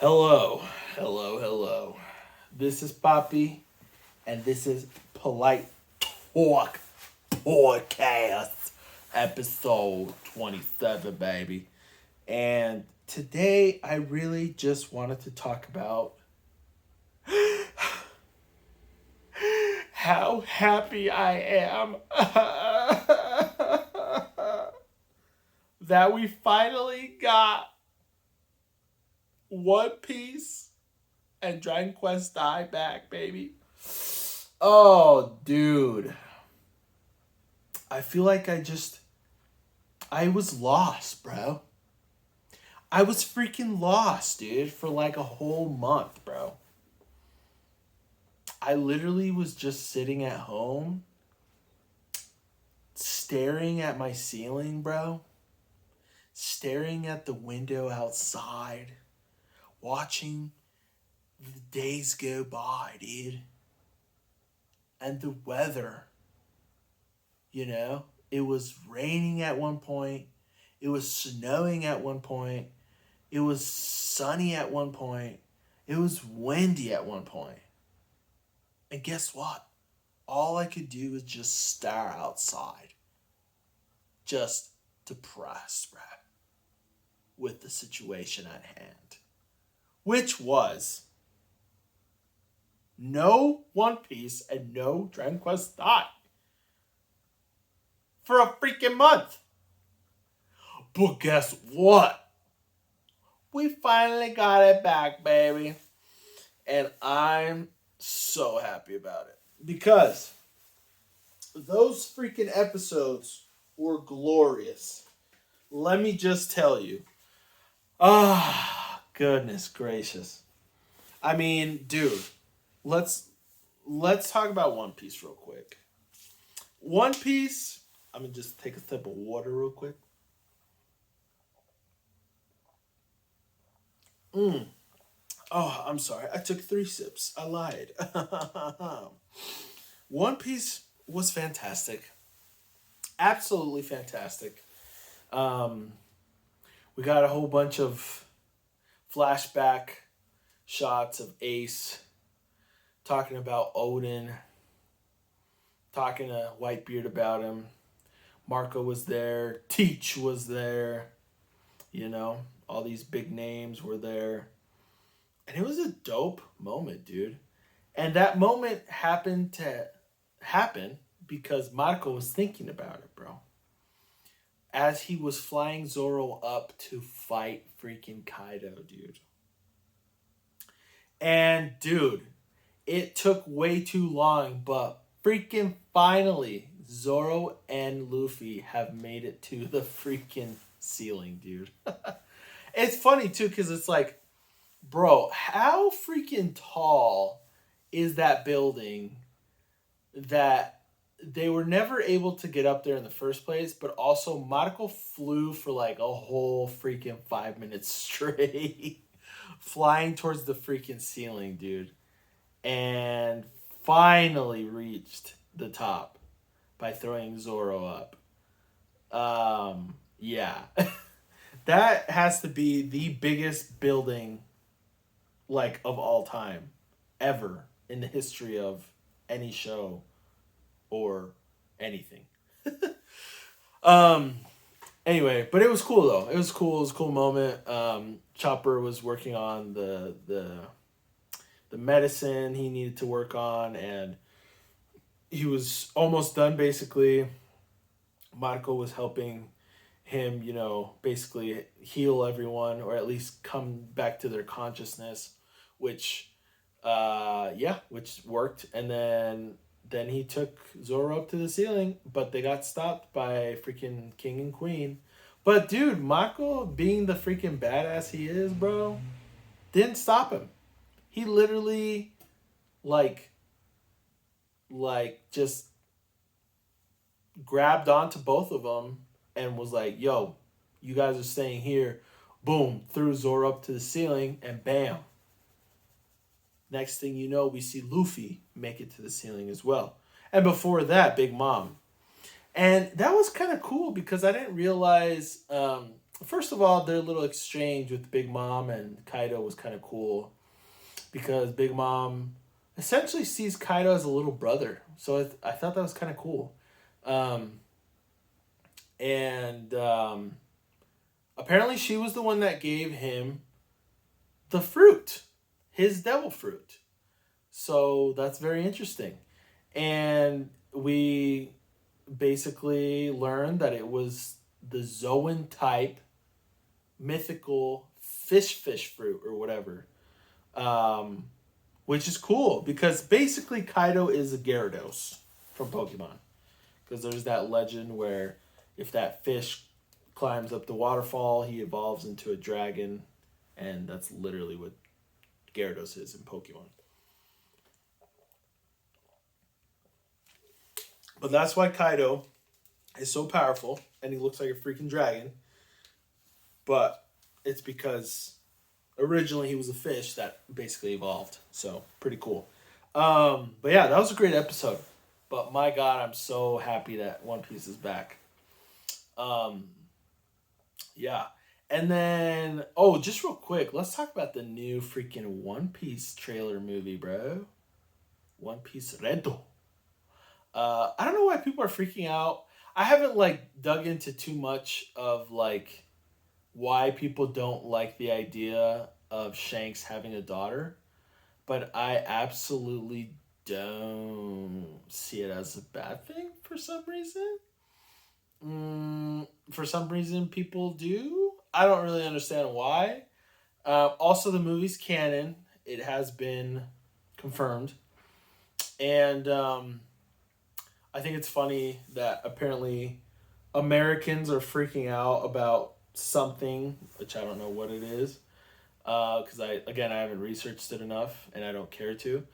Hello, hello. This is Poppy, and this is Polite Talk Podcast, episode 27, baby. And today I really just wanted to talk about how happy I am that we finally got One Piece and Dragon Quest Die back, baby. Oh, dude. I feel like I was lost, bro. I was freaking lost, dude, for like a whole month, bro. I literally was just sitting at home, staring at my ceiling, bro. Staring at the window outside, watching the days go by, dude. And the weather, it was raining at one point, it was snowing at one point, it was sunny at one point, it was windy at one point. And guess what? All I could do was just stare outside, just depressed, bro, with the situation at hand, which was no One Piece and no Dragon Quest Dot for a freaking month. But guess what? We finally got it back, baby. And I'm so happy about it. Because those freaking episodes were glorious. Let me just tell you. Ah, goodness gracious. I mean, dude, let's talk about One Piece real quick. One Piece, I'm gonna just take a sip of water real quick. Oh, I'm sorry. I took 3 sips. I lied. One Piece was fantastic. Absolutely fantastic. Um, we got a whole bunch of flashback shots of Ace talking about Odin, talking to Whitebeard about him. Marco was there. Teach was there. All these big names were there. And it was a dope moment, dude. And that moment happened to happen because Marco was thinking about it, bro. As he was flying Zoro up to fight freaking Kaido, dude. And, dude, it took way too long, but freaking finally, Zoro and Luffy have made it to the freaking ceiling, dude. It's funny, too, because it's like, bro, how freaking tall is that building that they were never able to get up there in the first place, but also Marco flew for like a whole freaking 5 minutes straight, flying towards the freaking ceiling, dude, and finally reached the top by throwing Zoro up. Yeah. That has to be the biggest building like of all time ever in the history of any show or anything. um anyway, but it was cool though. It was cool. It was a cool moment. Chopper was working on the medicine he needed to work on, and he was almost done basically. Marco was helping him, basically heal everyone or at least come back to their consciousness, which which worked. And then he took Zoro up to the ceiling, but they got stopped by freaking King and Queen. But dude, Mako, being the freaking badass he is, bro, didn't stop him. He literally like just grabbed onto both of them and was like, yo, you guys are staying here. Boom, threw Zoro up to the ceiling, and bam. Next thing you know, we see Luffy make it to the ceiling as well. And before that, Big Mom. And that was kind of cool because I didn't realize first of all, their little exchange with Big Mom and Kaido was kind of cool because Big Mom essentially sees Kaido as a little brother. So I thought that was kind of cool. Um, and apparently, she was the one that gave him the fruit, his devil fruit. So that's very interesting. And we basically learned that it was the Zoan type mythical fish fruit or whatever. Um, which is cool because basically Kaido is a Gyarados from Pokemon. Because there's that legend where if that fish climbs up the waterfall, he evolves into a dragon, and that's literally what Gyarados is in Pokemon. But that's why Kaido is so powerful, and he looks like a freaking dragon. But it's because originally he was a fish that basically evolved. So pretty cool. But yeah, that was a great episode. But my God, I'm so happy that One Piece is back. Um, yeah. And then, oh, just real quick, let's talk about the new freaking One Piece trailer movie, bro. One Piece Redo. I don't know why people are freaking out. I haven't like dug into too much of like why people don't like the idea of Shanks having a daughter, but I absolutely don't see it as a bad thing for some reason. For some reason, people do. I don't really understand why. Also, the movie's canon. It has been confirmed. And I think it's funny that apparently Americans are freaking out about something, which I don't know what it is. Because I haven't researched it enough and I don't care to.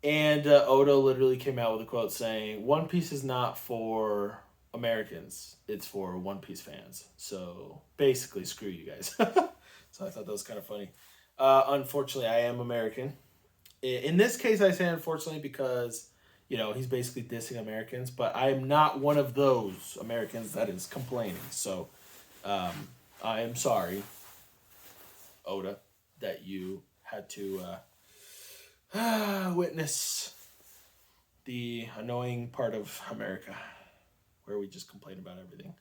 And Oda literally came out with a quote saying, One Piece is not for Americans, it's for One Piece fans. So basically, screw you guys. So I thought that was kind of funny. Unfortunately, I am American. In this case, I say unfortunately because, he's basically dissing Americans, but I am not one of those Americans that is complaining. So I am sorry, Oda, that you had to witness the annoying part of America where we just complain about everything.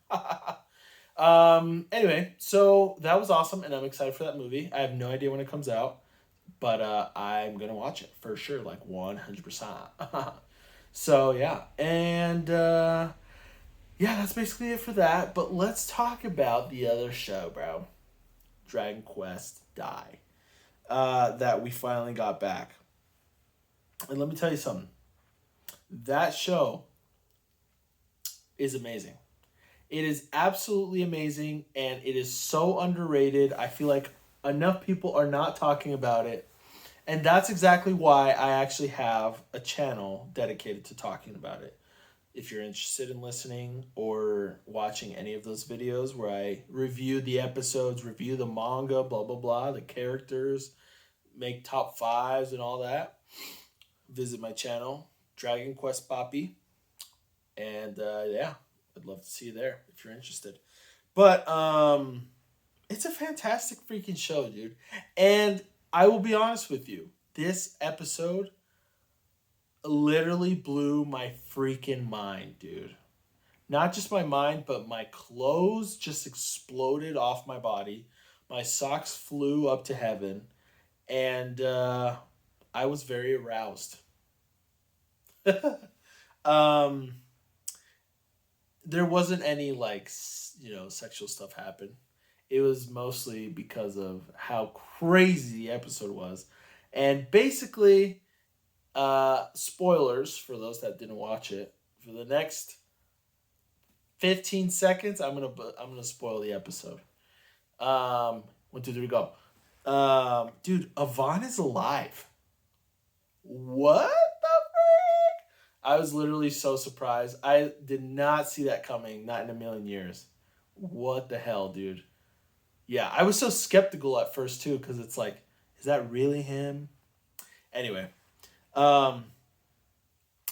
Anyway, so that was awesome, and I'm excited for that movie. I have no idea when it comes out, but I'm gonna watch it for sure, like 100%. So yeah, and yeah, that's basically it for that. But let's talk about the other show, bro. Dragon Quest Die. That we finally got back. And let me tell you something. That show is amazing. It is absolutely amazing, and it is so underrated. I feel like enough people are not talking about it. And that's exactly why I actually have a channel dedicated to talking about it. If you're interested in listening or watching any of those videos where I review the episodes, review the manga, blah, blah, blah, the characters, make top fives and all that, visit my channel, Dragon Quest Poppy. And yeah, I'd love to see you there if you're interested. But it's a fantastic freaking show, dude. And I will be honest with you. This episode literally blew my freaking mind, dude. Not just my mind, but my clothes just exploded off my body. My socks flew up to heaven. And I was very aroused. um, there wasn't any like sexual stuff happen. It was mostly because of how crazy the episode was, and basically, spoilers for those that didn't watch it. For the next 15 seconds, I'm gonna spoil the episode. 1, 2, 3, go. Dude, Yvonne is alive. What the frick? I was literally so surprised. I did not see that coming, not in a million years. What the hell, dude? Yeah, I was so skeptical at first too, because it's like, is that really him? Anyway, um,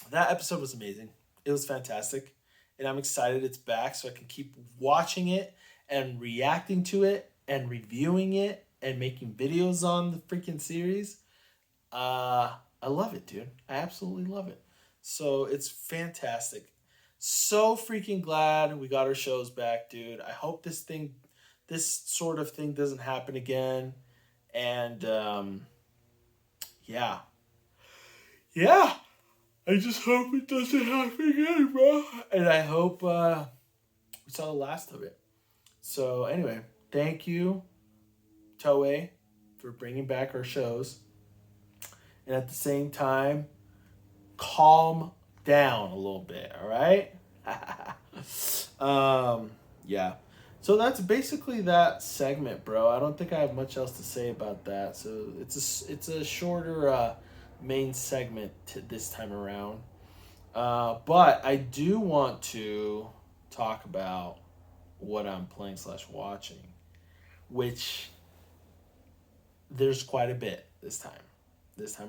that episode was amazing. It was fantastic, and I'm excited it's back, so I can keep watching it and reacting to it and reviewing it and making videos on the freaking series. I love it, dude. I absolutely love it. So it's fantastic. So freaking glad we got our shows back, dude. I hope this sort of thing doesn't happen again. And yeah, yeah. I just hope it doesn't happen again, bro. And I hope we saw the last of it. So anyway, thank you, Toei, for bringing back our shows. And at the same time, calm down a little bit, all right? Yeah. So that's basically that segment, bro. I don't think I have much else to say about that. So it's a shorter main segment this time around. But I do want to talk about what I'm playing / watching, which there's quite a bit this time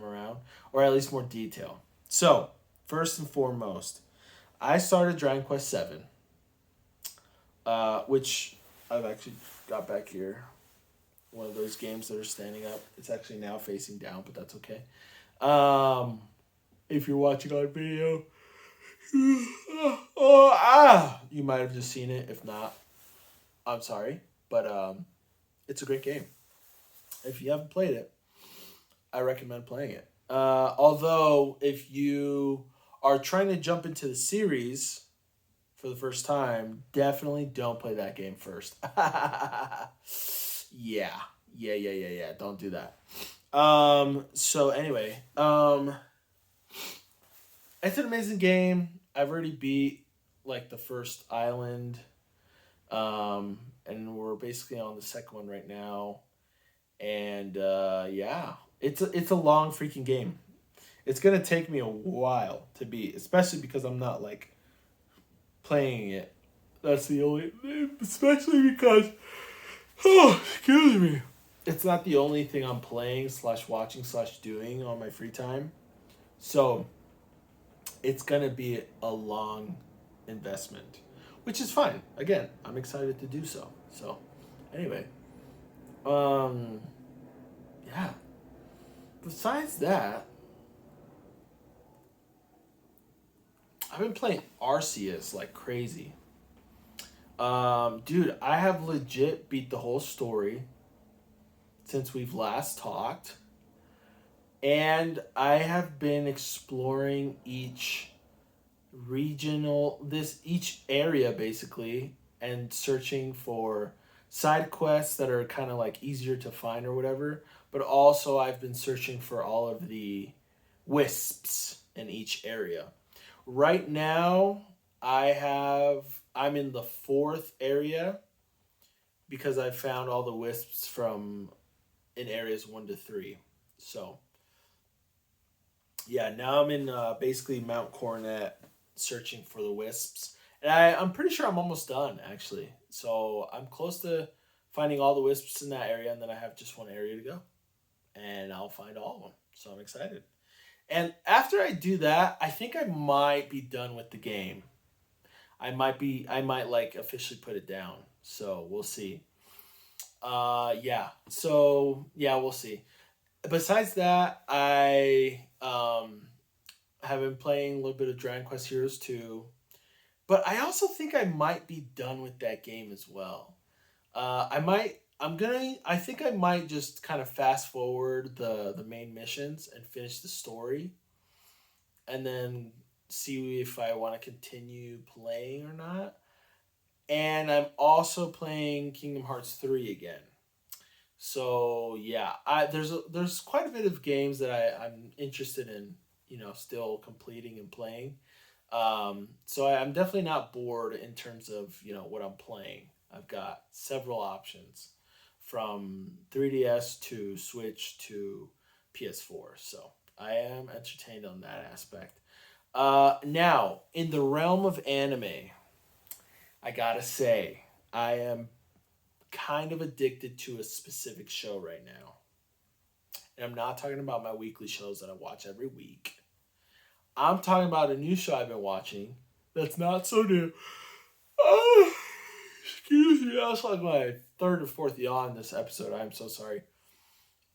around, or at least more detail. So first and foremost, I started Dragon Quest VII, which I've actually got back here. One of those games that are standing up. It's actually now facing down, but that's okay. If you're watching on video, you might have just seen it. If not, I'm sorry, but it's a great game. If you haven't played it, I recommend playing it. Although, if you are trying to jump into the series for the first time, definitely don't play that game first. Yeah. Don't do that. So anyway, it's an amazing game. I've already beat like the first island. And we're basically on the second one right now. And yeah, it's a long freaking game. It's gonna take me a while to beat, especially because I'm not like playing it. That's the only, especially because, oh, excuse me. It's not the only thing I'm playing / watching / doing on my free time. So it's gonna be a long investment, which is fine. Again, I'm excited to do so. So anyway, yeah. Besides that, I've been playing Arceus like crazy. Dude, I have legit beat the whole story since we've last talked. And I have been exploring each area basically, and searching for side quests that are kind of like easier to find or whatever. But also I've been searching for all of the wisps in each area. Right now, I'm in the 4th area because I found all the wisps from in areas 1 to 3. So, yeah, now I'm in basically Mount Coronet searching for the wisps. And I'm pretty sure I'm almost done, actually. So, I'm close to finding all the wisps in that area, and then I have just one area to go. And I'll find all of them. So, I'm excited. And after I do that, I think I might be done with the game. I might like officially put it down. So we'll see. Yeah. So yeah, we'll see. Besides that, I have been playing a little bit of Dragon Quest Heroes 2. But I also think I might be done with that game as well. I think I might just kind of fast forward the main missions and finish the story, and then see if I want to continue playing or not. And I'm also playing Kingdom Hearts 3 again. So yeah, there's quite a bit of games that I'm interested in, still completing and playing. So I'm definitely not bored in terms of, what I'm playing. I've got several options from 3DS to Switch to PS4. So I am entertained on that aspect. Now, in the realm of anime, I gotta say, I am kind of addicted to a specific show right now. And I'm not talking about my weekly shows that I watch every week. I'm talking about a new show I've been watching that's not so new. Oh, Excuse me, that's like my third or fourth yawn this episode. I'm so sorry.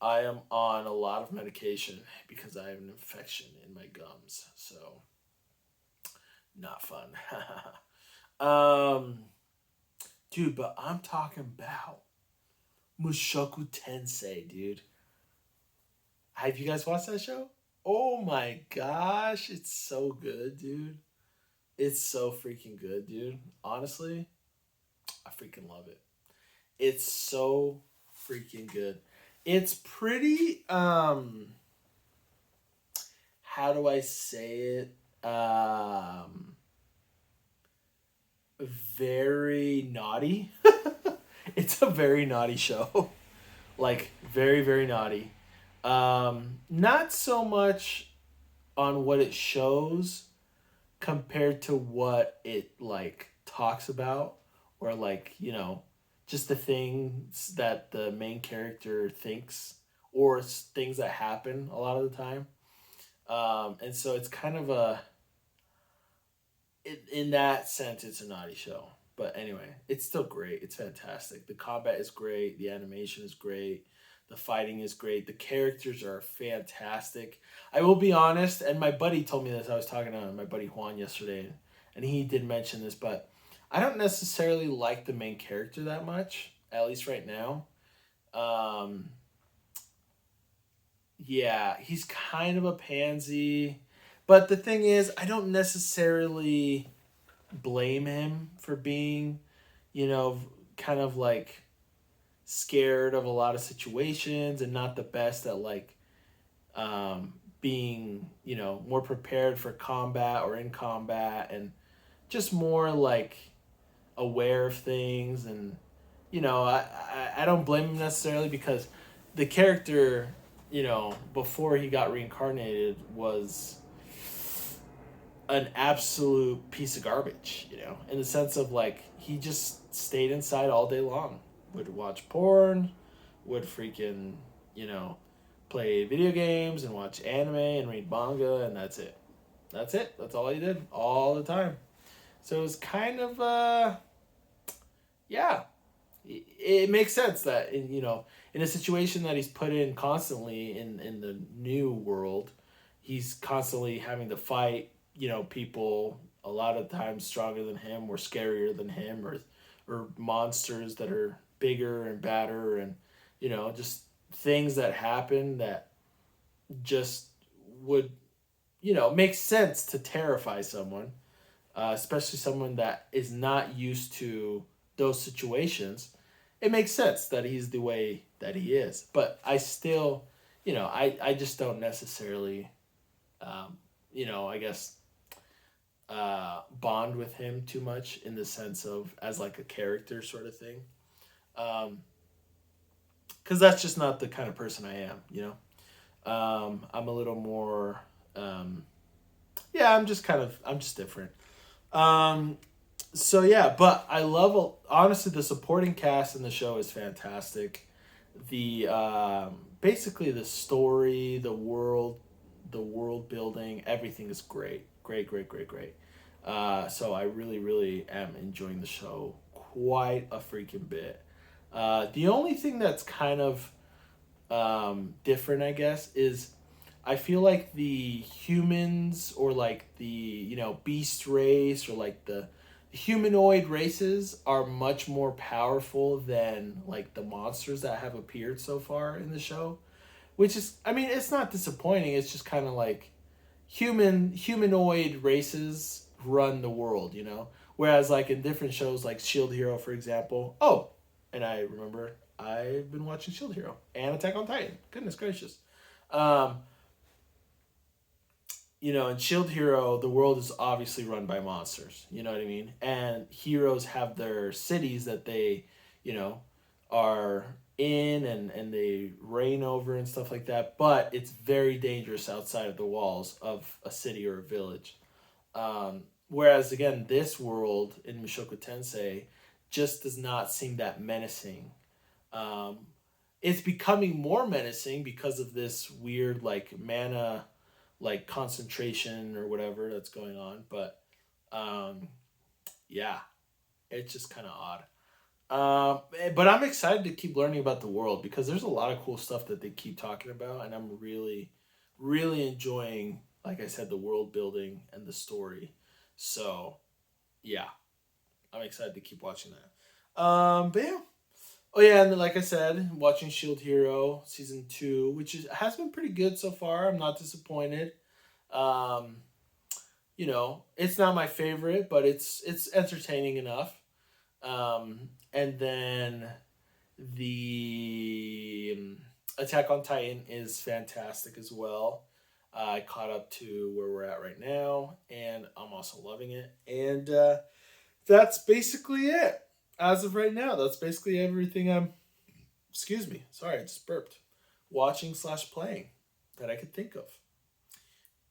I am on a lot of medication because I have an infection in my gums. So, not fun. um, dude, but I'm talking about Mushoku Tensei, dude. Have you guys watched that show? Oh my gosh, it's so good, dude. It's so freaking good, dude. Honestly, I freaking love it. It's so freaking good. It's pretty how do I say it? Very naughty. It's a very naughty show. Like very very naughty. Not so much on what it shows compared to what it like talks about, or like, just the things that the main character thinks, or things that happen a lot of the time. And so it's kind of in that sense it's a naughty show, but anyway, it's still great. It's fantastic. The combat is great, the animation is great, the fighting is great, the characters are fantastic. I will be honest, and my buddy told me this. I was talking to my buddy Juan yesterday, and he did mention this, but I don't necessarily like the main character that much, at least right now. Um, yeah, he's kind of a pansy, but the thing is, I don't necessarily blame him for being, you know, kind of like scared of a lot of situations and not the best at like being, more prepared for combat or in combat, and just more like aware of things. And I don't blame him necessarily, because the character, before he got reincarnated, was an absolute piece of garbage, in the sense of like he just stayed inside all day long, would watch porn, would freaking, play video games and watch anime and read manga, and that's it. That's it. That's all he did all the time. So it was kind of yeah, it makes sense that in a situation that he's put in constantly in the new world, he's constantly having to fight, people a lot of times stronger than him or scarier than him, or monsters that are bigger and badder, and just things that happen that just would make sense to terrify someone, especially someone that is not used to those situations. It makes sense that he's the way that he is, but I still, I just don't necessarily, I guess, bond with him too much in the sense of as like a character sort of thing, because that's just not the kind of person I am. I'm a little more, yeah, I'm just different. Um, so yeah, but I love, honestly, the supporting cast in the show is fantastic. The basically the story, the world building, everything is great, great, great, great, great. So I really, really am enjoying the show quite a freaking bit. The only thing that's kind of different, I guess, is I feel like the humans, or like the beast race, or like the humanoid races, are much more powerful than like the monsters that have appeared so far in the show. Which is, I mean, it's not disappointing. It's just kind of like humanoid races run the world. Whereas like in different shows like Shield Hero, for example. Oh, and I remember I've been watching Shield Hero and Attack on Titan. Goodness gracious. Um, in Shield Hero, the world is obviously run by monsters. You know what I mean? And heroes have their cities that they, you know, are in, and they reign over and stuff like that. But it's very dangerous outside of the walls of a city or a village. Whereas, again, this world in Mushoku Tensei just does not seem that menacing. Um, it's becoming more menacing because of this weird, like, mana, like, concentration or whatever that's going on. But, yeah, it's just kind of odd. But I'm excited to keep learning about the world because there's a lot of cool stuff that they keep talking about, and I'm really, really enjoying, like I said, the world building and the story. So, yeah, I'm excited to keep watching that. But yeah. Oh yeah, and then, like I said, watching Shield Hero season 2, which has been pretty good so far. I'm not disappointed. Um, it's not my favorite, but it's entertaining enough. And then the Attack on Titan is fantastic as well. I caught up to where we're at right now, and I'm also loving it. And that's basically it as of right now. That's basically everything I'm. Excuse me. Sorry, I just burped. Watching slash playing that I could think of.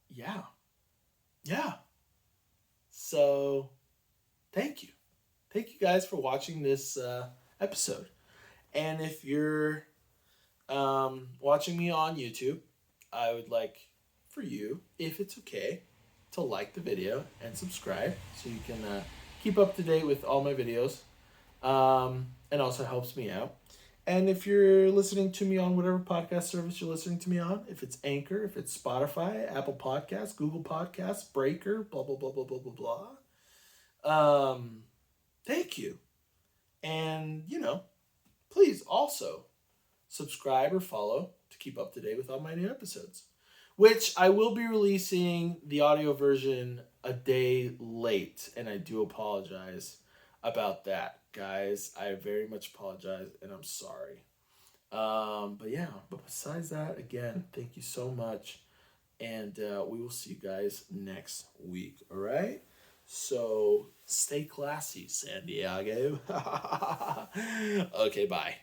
Yeah, yeah. So, thank you guys for watching this episode. And if you're watching me on YouTube, I would like for you, if it's okay, to like the video and subscribe so you can keep up to date with all my videos. And also helps me out. And if you're listening to me on whatever podcast service you're listening to me on, if it's Anchor, if it's Spotify, Apple Podcasts, Google Podcasts, Breaker, blah, blah, blah, blah, blah, blah, blah. Thank you. And, please also subscribe or follow to keep up to date with all my new episodes, which I will be releasing the audio version a day late, and I do apologize about that, guys. I very much apologize, and I'm sorry. But besides that, again, thank you so much, and we will see you guys next week, all right? So stay classy, San Diego. Okay, bye.